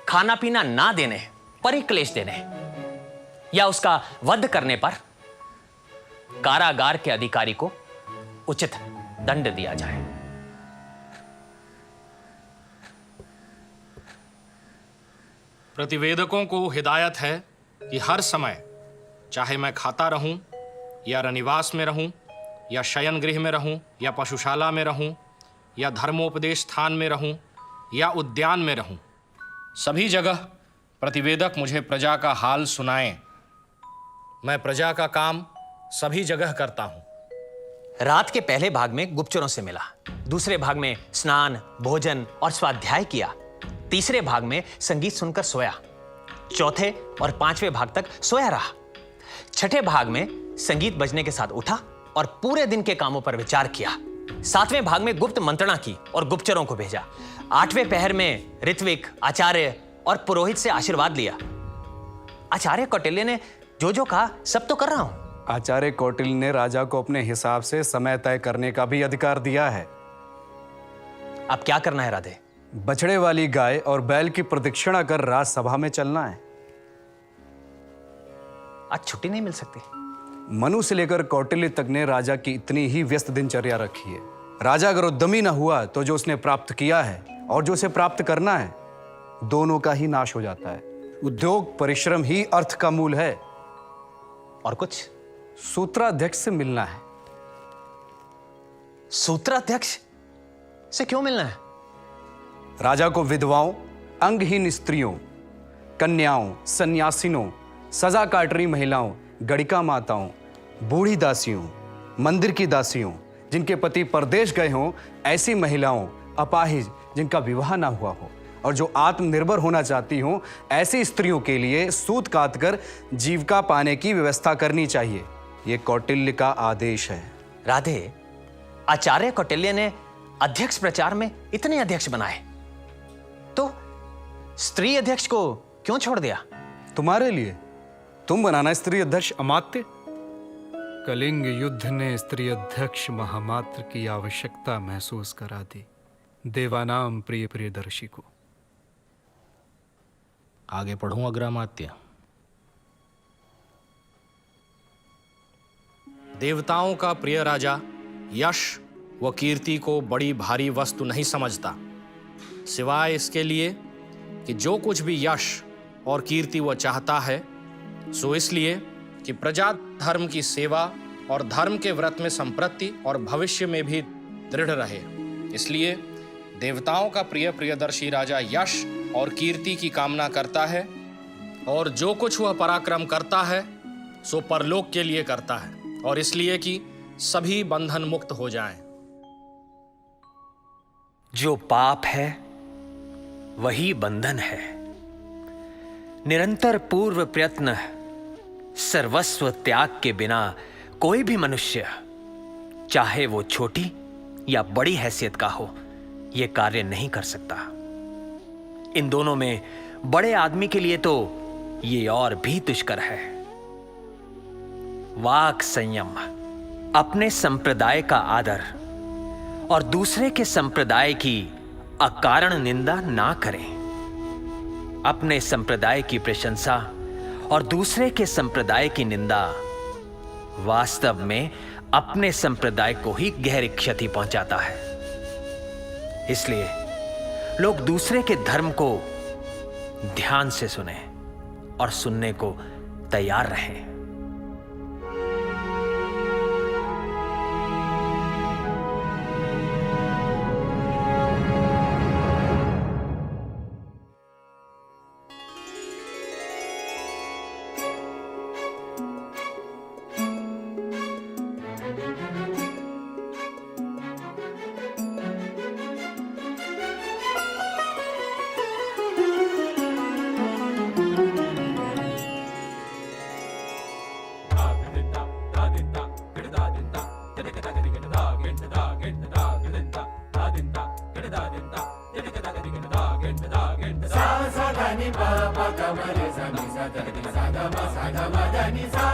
खाना पीना ना देने, परिक्लेश देने या उसका वध करने पर कारागार के अधिकारी को उचित दंड दिया जाए। प्रतिवेदकों को हिदायत है कि हर समय, चाहे मैं खाता रहूं या रनिवास में रहूं या शयन गृह में रहूं या पशुशाला में रहूं या धर्मोपदेश स्थान में रहूं या उद्यान में रहूं, सभी जगह प्रतिवेदक मुझे प्रजा का हाल सुनाएं। मैं प्रजा का काम सभी जगह करता हूं। रात के पहले भाग में गुप्तचरों से मिला, दूसरे भाग में स्नान, भोजन और स्वाध्याय किया, तीसरे भाग में संगीत सुनकर सोया, चौथे और पांचवें भाग तक सोया रहा, छठे भाग में संगीत बजने के साथ उठा और पूरे दिन के कामों पर विचार किया, सातवें भाग में गुप्त मंत्रणा की और गुप्तचरों को भेजा, आठवें पहर में ऋत्विक, आचार्य और पुरोहित से आशीर्वाद लिया। आचार्य कौटिल्य ने जो जो कहा सब तो कर रहा हूं। आचार्य कौटिल्य ने राजा को अपने हिसाब से समय तय करने का भी अधिकार दिया है। अब क्या करना है राधे? बछड़े वाली गाय और बैल की प्रदक्षिणा कर राजसभा में चलना है। आज छुट्टी नहीं मिल सकती। मनु से लेकर कौटिल्य तक ने राजा की इतनी ही व्यस्त दिनचर्या रखी है। राजा अगर उद्यमी न हुआ तो जो उसने प्राप्त किया है और जो उसे प्राप्त करना है, दोनों का ही नाश हो जाता है। उद्योग, परिश्रम ही अर्थ का मूल है। और कुछ? सूत्राध्यक्ष से मिलना है। सूत्राध्यक्ष से क्यों मिलना है? राजा को विधवाओं, अंगहीन स्त्रियों, कन्याओं, सन्यासिनों, सजा काट रही महिलाओं, गड़िका माताओं, बूढ़ी दासियों, मंदिर की दासियों, जिनके पति परदेश गए हों, ऐसी महिलाओं, अपाहिज जिनका विवाह ना हुआ हो, और जो आत्मनिर्भर होना चाहती हों ऐसी स्त्रियों के लिए सूत काटकर जीविका पाने की व्यवस्था करनी चाहिए। ये कौटिल्य का आदेश है। राधे, आचार्य कौटिल्य ने अध्यक्ष प्रचार में इतने अध्यक्ष बनाए, तो स्त्री अध्यक्ष को क्यों छोड़ दिया? तुम्हारे लिए, तुम बनाना स्त्री अध्यक्ष अमात्य। कलिंग युद्ध ने स्त्री अध्यक्ष महामात्र की आवश्यकता महसूस करा दी देवानाम प्रिय प्रियदर्शी को। आगे पढ़ूं अग्रमात्य। देवताओं का प्रिय राजा यश व कीर्ति को बड़ी भारी वस्तु नहीं समझता, सिवाय इसके लिए कि जो कुछ भी यश और कीर्ति वह चाहता है सो इसलिए कि प्रजा धर्म की सेवा और धर्म के व्रत में संप्रति और भविष्य में भी दृढ़ रहे। इसलिए देवताओं का प्रिय प्रियदर्शी राजा यश और कीर्ति की कामना करता है, और जो कुछ वह पराक्रम करता है सो परलोक के लिए करता है, और इसलिए कि सभी बंधन मुक्त हो जाएं। जो पाप है वही बंधन है। निरंतर पूर्व प्रयत्न, सर्वस्व त्याग के बिना कोई भी मनुष्य, चाहे वो छोटी या बड़ी हैसियत का हो, यह कार्य नहीं कर सकता। इन दोनों में बड़े आदमी के लिए तो ये और भी दुष्कर है। वाक संयम, अपने संप्रदाय का आदर और दूसरे के संप्रदाय की अकारण निंदा ना करें। अपने संप्रदाय की प्रशंसा और दूसरे के संप्रदाय की निंदा वास्तव में अपने संप्रदाय को ही गहरी क्षति पहुंचाता है। इसलिए लोग दूसरे के धर्म को ध्यान से सुने और सुनने को तैयार रहें। Sa